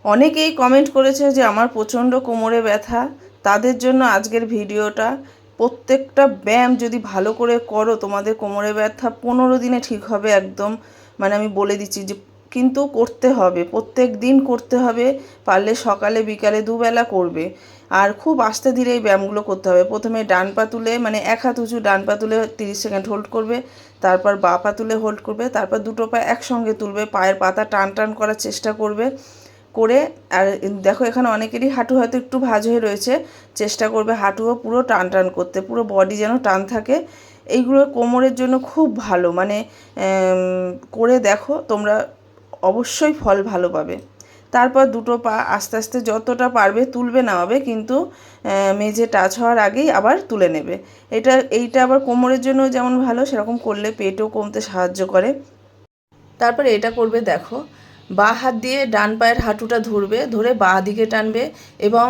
অনেকেই কমেন্ট করেছে যে আমার প্রচণ্ড কোমরে ব্যথা, তাদের জন্য আজকের ভিডিওটা। প্রত্যেকটা ব্যায়াম যদি ভালো করে করো তোমাদের কোমরে ব্যথা 15 দিনে ঠিক হবে একদম। মানে আমি বলে দিচ্ছি যে, কিন্তু করতে হবে, প্রত্যেক দিন করতে হবে। পারলে সকালে বিকালে দুবেলা করবে। আর খুব আস্তে ধীরে এই ব্যায়ামগুলো করতে হবে। প্রথমে ডান পা তুলে, মানে এক হাত উঁচু ডান পা তুলে 30 সেকেন্ড হোল্ড করবে। তারপর বাঁ পা তুলে হোল্ড করবে। তারপর দুটো পা একসঙ্গে তুলবে, পায়ের পাতা টান টান করার চেষ্টা করবে। করে আর দেখো এখানে অনেকেরই হাঁটু হয়তো একটু ভাঁজ হয়ে রয়েছে, চেষ্টা করবে হাঁটুও পুরো টান টান করতে, পুরো বডি যেন টান থাকে। এইগুলো কোমরের জন্য খুব ভালো, মানে করে দেখো তোমরা, অবশ্যই ফল ভালো পাবে। তারপর দুটো পা আস্তে আস্তে যতটা পারবে তুলবে, নামাবে, কিন্তু মেঝে টাচ হওয়ার আগেই আবার তুলে নেবে। এইটা আবার কোমরের জন্য যেমন ভালো, সেরকম করলে পেটও কমতে সাহায্য করে। তারপরে এটা করবে দেখো, বাঁ হাত দিয়ে ডান পায়ের হাঁটুটা ধরবে, ধরে বাঁ দিকে টানবে, এবং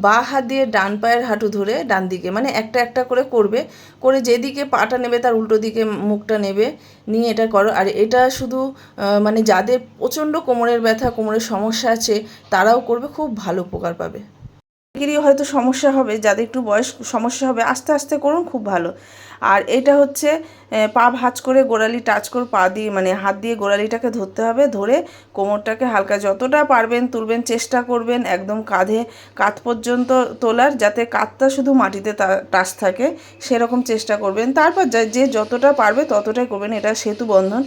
বাঁ হাত দিয়ে ডান পায়ের হাঁটু ধরে ডান দিকে, মানে একটা একটা করে করবে। করে যেদিকে পাটা নেবে তার উল্টো দিকে মুখটা নেবে, নিয়ে এটা করো। আর এটা শুধু মানে যাদের প্রচণ্ড কোমরের ব্যথা, কোমরের সমস্যা আছে, তারাও করবে, খুব ভালো উপকার পাবে। অনেকেরই হয়তো সমস্যা হবে, যাদের একটু বয়স সমস্যা হবে, আস্তে আস্তে করুন, খুব ভালো। আর এটা হচ্ছে পা ভাঁজ করে গোড়ালি টাচ করে পা দিয়ে, মানে হাত দিয়ে গোড়ালিটাকে ধরতে হবে, ধরে কোমরটাকে হালকা যতটা পারবেন তুলবেন, চেষ্টা করবেন একদম কাঁধ পর্যন্ত তোলার, যাতে কাঁধটা শুধু মাটিতে টাচ থাকে, সেরকম চেষ্টা করবেন। তারপর যে যতটা পারবে ততটাই করবেন। এটা সেতু বন্ধন,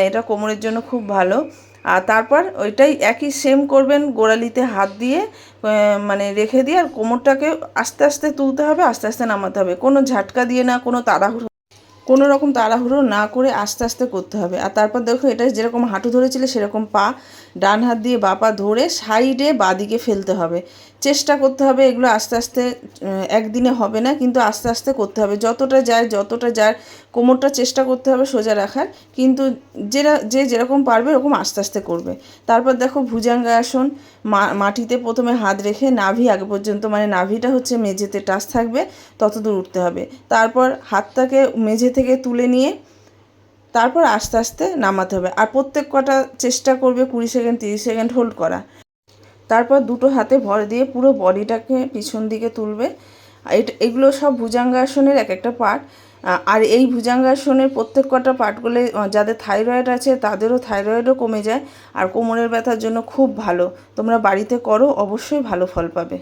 এটা কোমরের জন্য খুব ভালো। আর তারপর ওইটাই একই সেম করবেন, গোড়ালিতে হাত দিয়ে মানে রেখে দিয়ে, আর কোমরটাকে আস্তে আস্তে তুলতে হবে, আস্তে আস্তে নামাতে হবে, কোনো ঝাটকা দিয়ে না, কোনো রকম তাড়াহুড়ো না করে আস্তে আস্তে করতে হবে। আর তারপর দেখো, এটা যেরকম হাঁটু ধরেছিলে সেরকম পা ডান হাত দিয়ে বাঁ পা ধরে সাইডে বাঁ দিকে ফেলতে হবে, চেষ্টা করতে হবে। এগুলো আস্তে আস্তে একদিনে হবে না, কিন্তু আস্তে আস্তে করতে হবে, যতটা যায় কোমরটা চেষ্টা করতে হবে সোজা রাখার, কিন্তু যে যেরকম পারবে এরকম আস্তে আস্তে করবে। তারপর দেখো ভুজঙ্গাসন, মাটিতে প্রথমে হাত রেখে নাভি আগে পর্যন্ত, মানে নাভিটা হচ্ছে মেঝেতে টাচ থাকবে, তত দূর উঠতে হবে। তারপর হাতটাকে মেঝে থেকে তুলে নিয়ে তারপর আস্তে আস্তে নামাতে হবে। আর প্রত্যেক কটা চেষ্টা করবে 20 সেকেন্ড 30 সেকেন্ড হোল্ড করা। তারপর দুটো হাতে ভর দিয়ে পুরো বডিটাকে পিছন দিকে তুলবে। এগুলো সব ভুজঙ্গাসনের এক একটা পার্ট। আর এই ভুজঙ্গাসনের প্রত্যেক কটা পার্টগুলো যাদের থাইরয়েড আছে তাদেরও থাইরয়েডও কমে যায়, আর কোমরের ব্যথার জন্য খুব ভালো। তোমরা বাড়িতে করো, অবশ্যই ভালো ফল পাবে।